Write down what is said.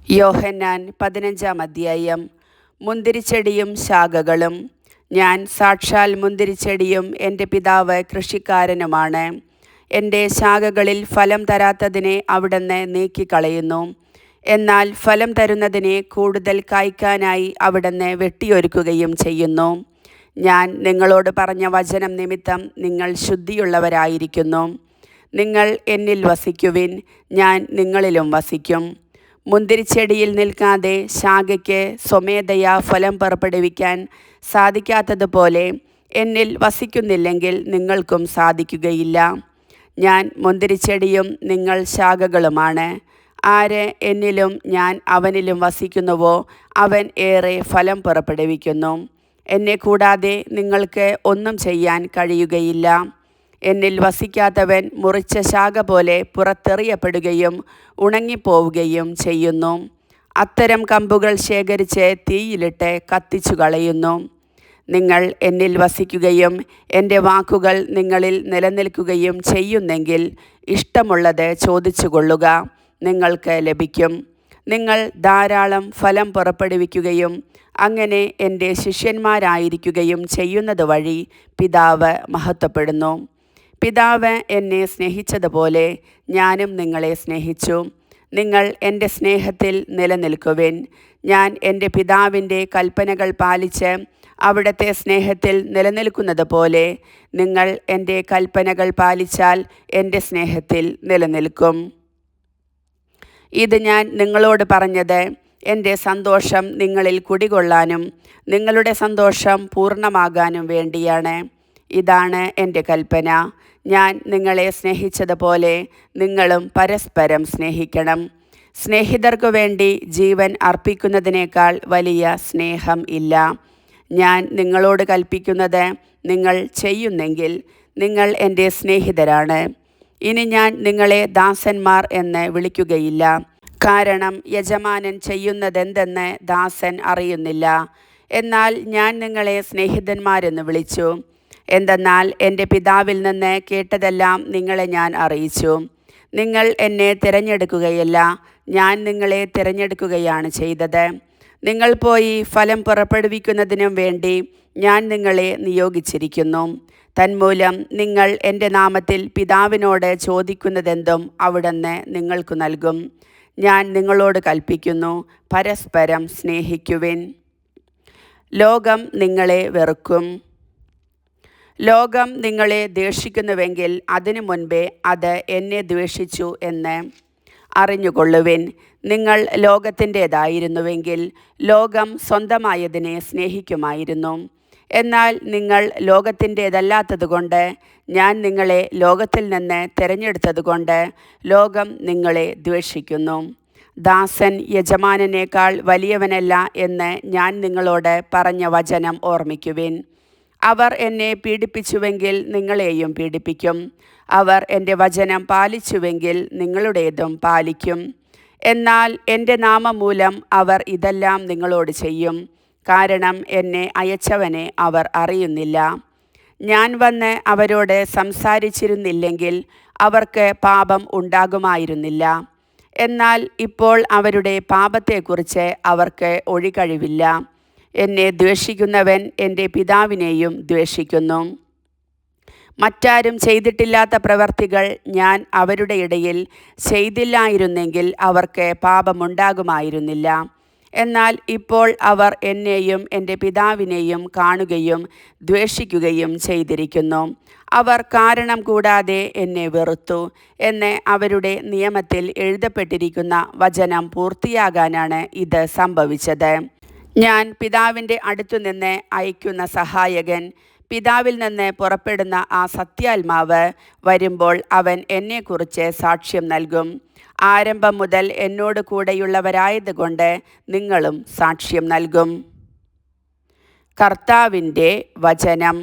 യോഹന്നാൻ 15-ാം അധ്യായം. മുന്തിരിച്ചെടിയും ശാഖകളും. ഞാൻ സാക്ഷാൽ മുന്തിരിച്ചെടിയും എൻ്റെ പിതാവ് കൃഷിക്കാരനുമാണ്. എൻ്റെ ശാഖകളിൽ ഫലം തരാത്തതിനെ അവിടുന്ന് നീക്കിക്കളയുന്നു. എന്നാൽ ഫലം തരുന്നതിനെ കൂടുതൽ കായ്ക്കാനായി അവിടുന്ന് വെട്ടിയൊരുക്കുകയും ചെയ്യുന്നു. ഞാൻ നിങ്ങളോട് പറഞ്ഞ വചനം നിമിത്തം നിങ്ങൾ ശുദ്ധിയുള്ളവരായിരിക്കുന്നു. നിങ്ങൾ എന്നിൽ വസിക്കുവിൻ, ഞാൻ നിങ്ങളിലും വസിക്കും. മുന്തിരിച്ചെടിയിൽ നിൽക്കാതെ ശാഖയ്ക്ക് സ്വമേധയാ ഫലം പുറപ്പെടുവിക്കാൻ സാധിക്കാത്തതുപോലെ എന്നിൽ വസിക്കുന്നില്ലെങ്കിൽ നിങ്ങൾക്കും സാധിക്കുകയില്ല. ഞാൻ മുന്തിരിച്ചെടിയും നിങ്ങൾ ശാഖകളുമാണ്. ആര് എന്നിലും ഞാൻ അവനിലും വസിക്കുന്നുവോ അവൻ ഏറെ ഫലം പുറപ്പെടുവിക്കുന്നു. എന്നെ കൂടാതെ നിങ്ങൾക്ക് ഒന്നും ചെയ്യാൻ കഴിയുകയില്ല. എന്നിൽ വസിക്കാത്തവൻ മുറിച്ച ശാഖ പോലെ പുറത്തെറിയപ്പെടുകയും ഉണങ്ങിപ്പോവുകയും ചെയ്യുന്നു. അത്തരം കമ്പുകൾ ശേഖരിച്ച് തീയിലിട്ട് കത്തിച്ചു കളയുന്നു. നിങ്ങൾ എന്നിൽ വസിക്കുകയും എൻ്റെ വാക്കുകൾ നിങ്ങളിൽ നിലനിൽക്കുകയും ചെയ്യുന്നെങ്കിൽ ഇഷ്ടമുള്ളത് ചോദിച്ചു കൊള്ളുക, നിങ്ങൾക്ക് ലഭിക്കും. നിങ്ങൾ ധാരാളം ഫലം പുറപ്പെടുവിക്കുകയും അങ്ങനെ എൻ്റെ ശിഷ്യന്മാരായിരിക്കുകയും ചെയ്യുന്നത് വഴി പിതാവ് മഹത്വപ്പെടുന്നു. പിതാവ് എന്നെ സ്നേഹിച്ചതുപോലെ ഞാനും നിങ്ങളെ സ്നേഹിച്ചു. നിങ്ങൾ എൻ്റെ സ്നേഹത്തിൽ നിലനിൽക്കുവിൻ. ഞാൻ എൻ്റെ പിതാവിൻ്റെ കൽപ്പനകൾ പാലിച്ച് അവിടുത്തെ സ്നേഹത്തിൽ നിലനിൽക്കുന്നത് പോലെ നിങ്ങൾ എൻ്റെ കൽപ്പനകൾ പാലിച്ചാൽ എൻ്റെ സ്നേഹത്തിൽ നിലനിൽക്കും. ഇത് ഞാൻ നിങ്ങളോട് പറഞ്ഞത് എൻ്റെ സന്തോഷം നിങ്ങളിൽ കുടികൊള്ളാനും നിങ്ങളുടെ സന്തോഷം പൂർണ്ണമാകാനും വേണ്ടിയാണ്. ഇതാണ് എൻ്റെ കൽപ്പന: ഞാൻ നിങ്ങളെ സ്നേഹിച്ചതുപോലെ നിങ്ങളും പരസ്പരം സ്നേഹിക്കണം. സ്നേഹിതർക്കു വേണ്ടി ജീവൻ അർപ്പിക്കുന്നതിനേക്കാൾ വലിയ സ്നേഹം ഇല്ല. ഞാൻ നിങ്ങളോട് കൽപ്പിക്കുന്നത് നിങ്ങൾ ചെയ്യുന്നെങ്കിൽ നിങ്ങൾ എൻ്റെ സ്നേഹിതരാണ്. ഇനി ഞാൻ നിങ്ങളെ ദാസന്മാർ എന്ന് വിളിക്കുകയില്ല, കാരണം യജമാനൻ ചെയ്യുന്നതെന്തെന്ന് ദാസൻ അറിയുന്നില്ല. എന്നാൽ ഞാൻ നിങ്ങളെ സ്നേഹിതന്മാരെന്ന് വിളിച്ചു. എന്തെന്നാൽ എൻ്റെ പിതാവിൽ നിന്ന് കേട്ടതെല്ലാം നിങ്ങളെ ഞാൻ അറിയിച്ചു. നിങ്ങൾ എന്നെ തിരഞ്ഞെടുക്കുകയല്ല, ഞാൻ നിങ്ങളെ തിരഞ്ഞെടുക്കുകയാണ് ചെയ്തത്. നിങ്ങൾ പോയി ഫലം പുറപ്പെടുവിക്കുന്നതിനും വേണ്ടി ഞാൻ നിങ്ങളെ നിയോഗിച്ചിരിക്കുന്നു. തന്മൂലം നിങ്ങൾ എൻ്റെ നാമത്തിൽ പിതാവിനോട് ചോദിക്കുന്നതെന്തും അവിടുന്ന് നിങ്ങൾക്ക് നൽകും. ഞാൻ നിങ്ങളോട് കൽപ്പിക്കുന്നു, പരസ്പരം സ്നേഹിക്കുവിൻ. ലോകം നിങ്ങളെ വെറുക്കും. ലോകം നിങ്ങളെ ദ്വേഷിക്കുന്നുവെങ്കിൽ അതിനു മുൻപേ അത് എന്നെ ദ്വേഷിച്ചു എന്ന് അറിഞ്ഞുകൊള്ളുവിൻ. നിങ്ങൾ ലോകത്തിൻ്റേതായിരുന്നുവെങ്കിൽ ലോകം സ്വന്തമായതിനെ സ്നേഹിക്കുമായിരുന്നു. എന്നാൽ നിങ്ങൾ ലോകത്തിൻ്റേതല്ലാത്തതുകൊണ്ട് ഞാൻ നിങ്ങളെ ലോകത്തിൽ നിന്ന് തിരഞ്ഞെടുത്തതുകൊണ്ട് ലോകം നിങ്ങളെ ദ്വേഷിക്കുന്നു. ദാസൻ യജമാനനേക്കാൾ വലിയവനല്ല എന്ന് ഞാൻ നിങ്ങളോട് പറഞ്ഞ വചനം ഓർമ്മിക്കുവിൻ. അവർ എന്നെ പീഡിപ്പിച്ചുവെങ്കിൽ നിങ്ങളെയും പീഡിപ്പിക്കും. അവർ എൻ്റെ വചനം പാലിച്ചുവെങ്കിൽ നിങ്ങളുടേതും പാലിക്കും. എന്നാൽ എൻ്റെ നാമം മൂലം അവർ ഇതെല്ലാം നിങ്ങളോട് ചെയ്യും, കാരണം എന്നെ അയച്ചവനെ അവർ അറിയുന്നില്ല. ഞാൻ വന്ന് അവരോട് സംസാരിച്ചിരുന്നില്ലെങ്കിൽ അവർക്ക് പാപം ഉണ്ടാകുമായിരുന്നില്ല. എന്നാൽ ഇപ്പോൾ അവരുടെ പാപത്തെക്കുറിച്ച് അവർക്ക് ഒഴികഴിവില്ല. എന്നെ ദ്വേഷിക്കുന്നവൻ എൻ്റെ പിതാവിനെയും ദ്വേഷിക്കുന്നു. മറ്റാരും ചെയ്തിട്ടില്ലാത്ത പ്രവർത്തികൾ ഞാൻ അവരുടെ ഇടയിൽ ചെയ്തില്ലായിരുന്നെങ്കിൽ അവർക്ക് പാപമുണ്ടാകുമായിരുന്നില്ല. എന്നാൽ ഇപ്പോൾ അവർ എന്നെയും എൻ്റെ പിതാവിനെയും കാണുകയും ദ്വേഷിക്കുകയും ചെയ്തിരിക്കുന്നു. അവർ കാരണം കൂടാതെ എന്നെ വെറുത്തു എന്ന് അവരുടെ നിയമത്തിൽ എഴുതപ്പെട്ടിരിക്കുന്ന വചനം പൂർത്തിയാകാനാണ് ഇത് സംഭവിച്ചത്. ഞാൻ പിതാവിൻ്റെ അടുത്തുനിന്ന് അയക്കുന്ന സഹായകൻ, പിതാവിൽ നിന്ന് പുറപ്പെടുന്ന ആ സത്യാത്മാവ് വരുമ്പോൾ അവൻ എന്നെക്കുറിച്ച് സാക്ഷ്യം നൽകും. ആരംഭം മുതൽ എന്നോട് കൂടെയുള്ളവരായതുകൊണ്ട് നിങ്ങളും സാക്ഷ്യം നൽകും. കർത്താവിൻ്റെ വചനം.